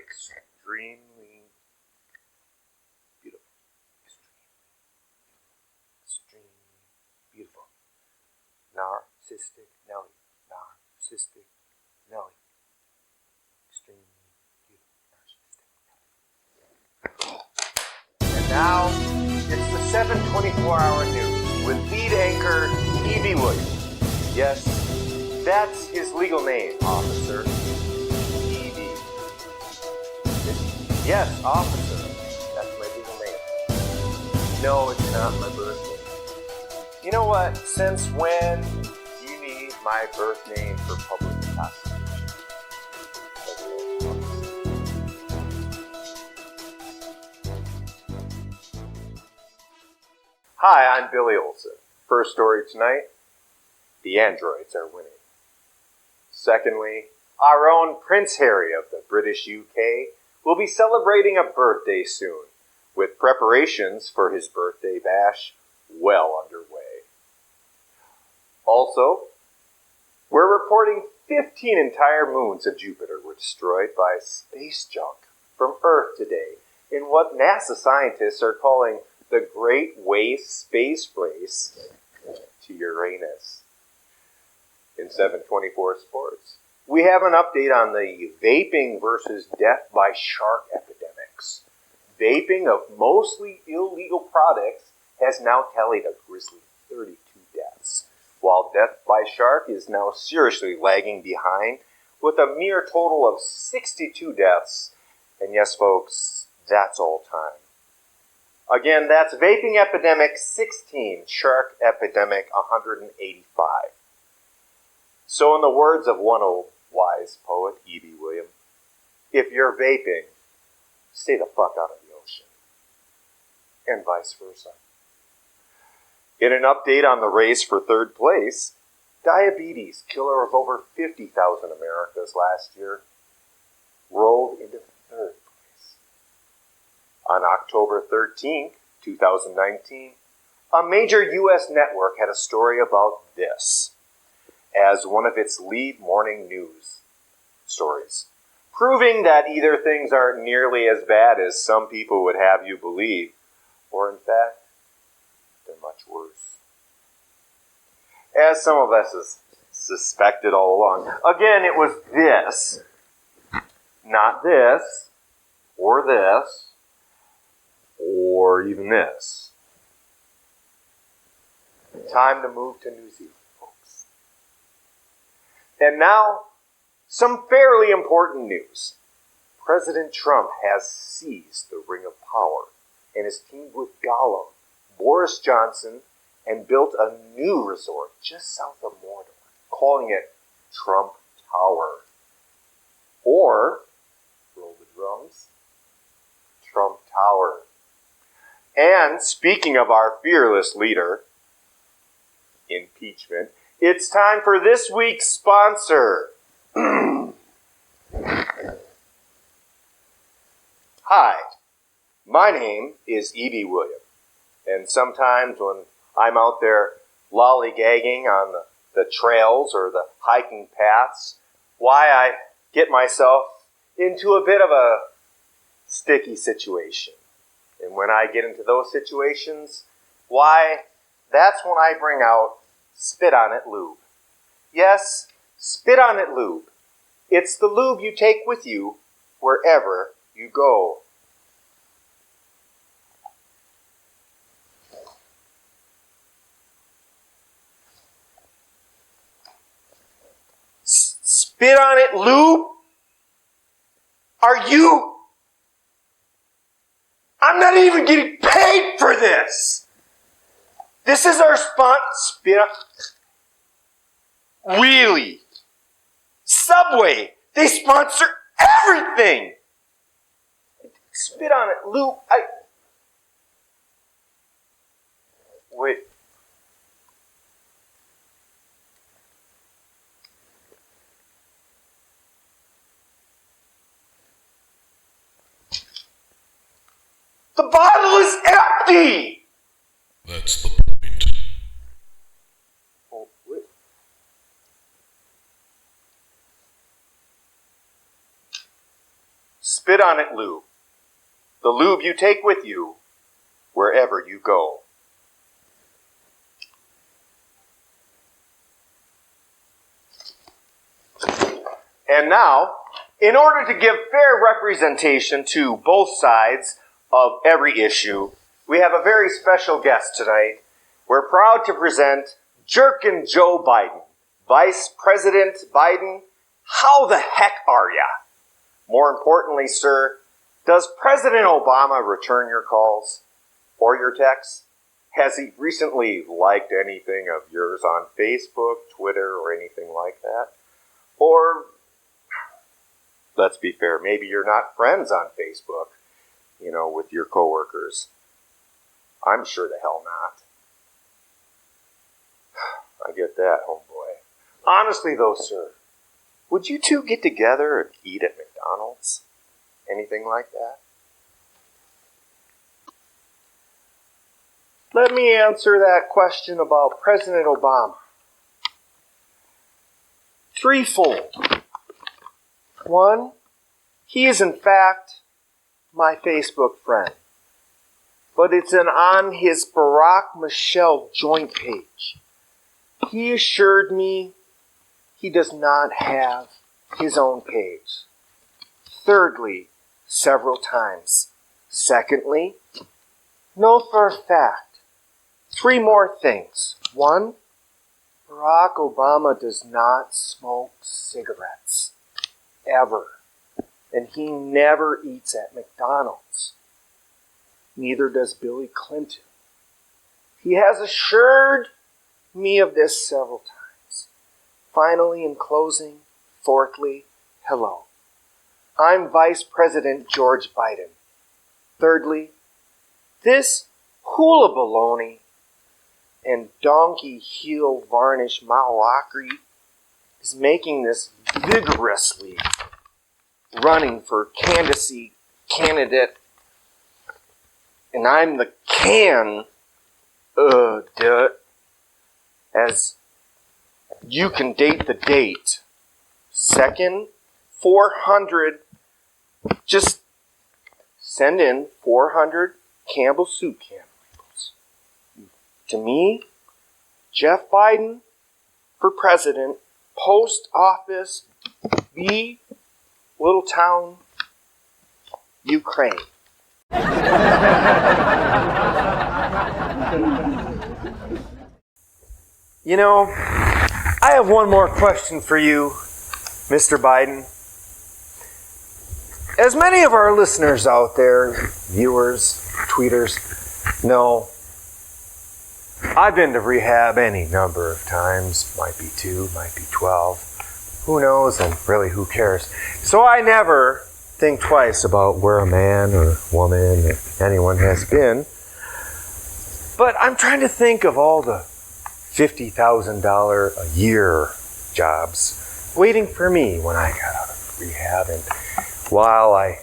extremely beautiful. Extremely beautiful. Narcissistic Nelly. Narcissistic Nelly. Extremely beautiful. Narcissistic Nelly. And now, it's the 724-hour news with lead anchor E.B. Williams. Yes, that's his legal name, officer. E.B. Yes, officer. That's my legal name. No, it's not my birth name. You know what? Since when do you need my birth name for public prosecution? Hi, I'm Billy Olson. First story tonight, the androids are winning. Secondly, our own Prince Harry of the British UK will be celebrating a birthday soon, with preparations for his birthday bash well underway. Also, we're reporting 15 entire moons of Jupiter were destroyed by space junk from Earth today in what NASA scientists are calling the Great Waste Space Race to Uranus. In 724 Sports, we have an update on the vaping versus death by shark epidemics. Vaping of mostly illegal products has now tallied a grisly 32 deaths, while death by shark is now seriously lagging behind with a mere total of 62 deaths. And yes, folks, that's all time. Again, that's vaping epidemic 16, shark epidemic 185. So in the words of one old wise poet, E.B. Williams, if you're vaping, stay the fuck out of the ocean. And vice versa. In an update on the race for third place, diabetes, killer of over 50,000 Americans last year, rolled into third place. On October 13th, 2019, a major U.S. network had a story about this as one of its lead morning news stories, proving that either things aren't nearly as bad as some people would have you believe, or in fact, they're much worse. As some of us have suspected all along, again, it was this, not this, or even this. Time to move to New Zealand, folks. And now, some fairly important news. President Trump has seized the Ring of Power and is teamed with Gollum, Boris Johnson, and built a new resort just south of Mordor, calling it Trump Tower. Or, roll the drums, Trump Tower. And speaking of our fearless leader, impeachment, it's time for this week's sponsor. Hi, my name is E.B. Williams, and sometimes when I'm out there lollygagging on the trails or the hiking paths, I get myself into a bit of a sticky situation. And when I get into those situations, that's when I bring out Spit On It Lube. Yes, Spit On It Lube. It's the lube you take with you wherever you go. Spit On It Lube? I'm not even getting paid for this! This is our sponsor. Really? Subway, they sponsor everything! Spit On It Lube, Wait. The bottle is empty! That's the point. Oh, wait. Spit Good on it, lube. The lube you take with you wherever you go. And now, in order to give fair representation to both sides of every issue, we have a very special guest tonight. We're proud to present Jerkin Joe Biden. Vice President Biden, how the heck are ya? More importantly, sir, does President Obama return your calls or your texts? Has he recently liked anything of yours on Facebook, Twitter, or anything like that? Or, let's be fair, maybe you're not friends on Facebook, with your coworkers. I'm sure the hell not. I get that, homeboy. Honestly though, sir, would you two get together and eat at McDonald's? Anything like that? Let me answer that question about President Obama. Threefold. One, he is in fact my Facebook friend, but it's on his Barack Michelle joint page. He assured me he does not have his own page. Thirdly, several times. Secondly, know for a fact. 3 more things. 1, Barack Obama does not smoke cigarettes. Ever. And he never eats at McDonald's. Neither does Billy Clinton. He has assured me of this several times. Finally, in closing, fourthly, hello. I'm Vice President George Biden. Thirdly, this hula baloney and donkey heel varnish malacry is making this vigorously running for candidacy candidate, and I'm the as you can date the date. Second, 400, just send in 400 Campbell soup can labels. To me, Jeff Biden for president, post office, B, little town, Ukraine. I have one more question for you, Mr. Biden. As many of our listeners out there, viewers, tweeters, know, I've been to rehab any number of times. Might be 2, might be 12. Who knows, and really who cares? So I never think twice about where a man or woman or anyone has been. But I'm trying to think of all the $50,000 a year jobs waiting for me when I got out of rehab. And while I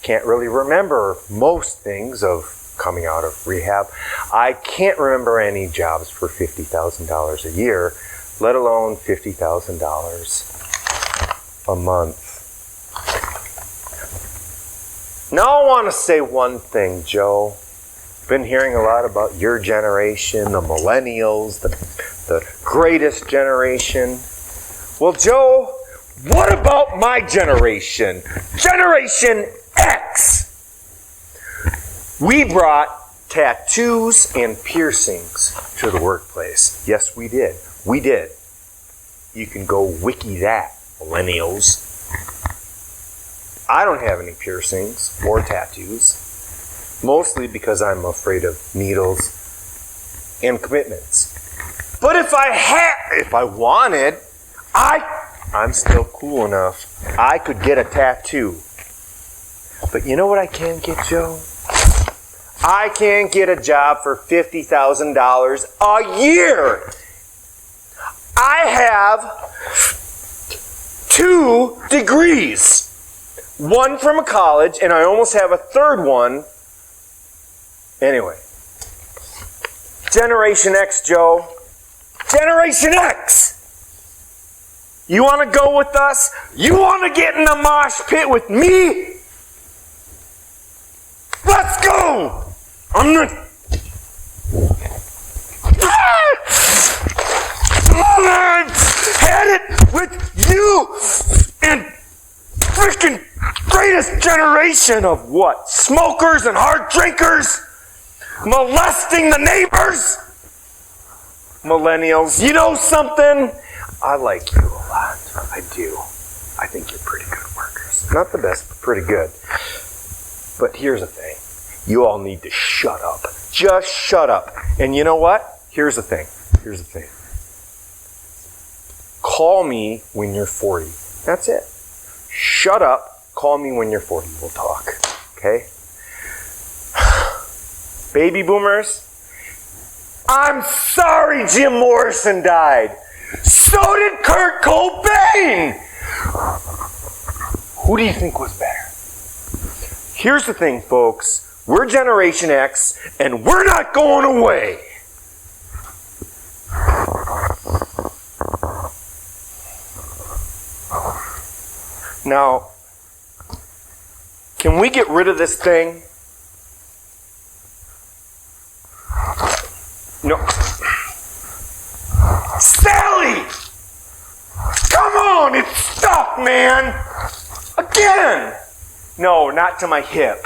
can't really remember most things of coming out of rehab, I can't remember any jobs for $50,000 a year, let alone $50,000 a month. Now I want to say one thing, Joe. Been hearing a lot about your generation, the millennials, the greatest generation. Well, Joe, what about my generation? Generation X! We brought tattoos and piercings to the workplace. Yes, we did. We did. You can go wiki that, millennials. I don't have any piercings or tattoos. Mostly because I'm afraid of needles and commitments. But if I wanted, I'm still cool enough. I could get a tattoo. But you know what I can get, Joe? I can get a job for $50,000 a year. I have 2 degrees. One from a college, and I almost have a third one. Anyway, Generation X, Joe. Generation X! You want to go with us? You want to get in the mosh pit with me? No! I'm not... I've had it with you and freaking greatest generation of what? Smokers and hard drinkers? Molesting the neighbors? Millennials, you know something? I like you a lot. I do. I think you're pretty good workers. Not the best, but pretty good. But here's the thing. You all need to shut up. Just shut up. And you know what? Here's the thing. Call me when you're 40. That's it. Shut up. Call me when you're 40. We'll talk. Okay? Baby boomers, I'm sorry Jim Morrison died. So did Kurt Cobain. Who do you think was better? Here's the thing, folks. We're Generation X, and we're not going away. Now, can we get rid of this thing? No. Sally! Come on, it's stuck, man! Again! No, not to my hip.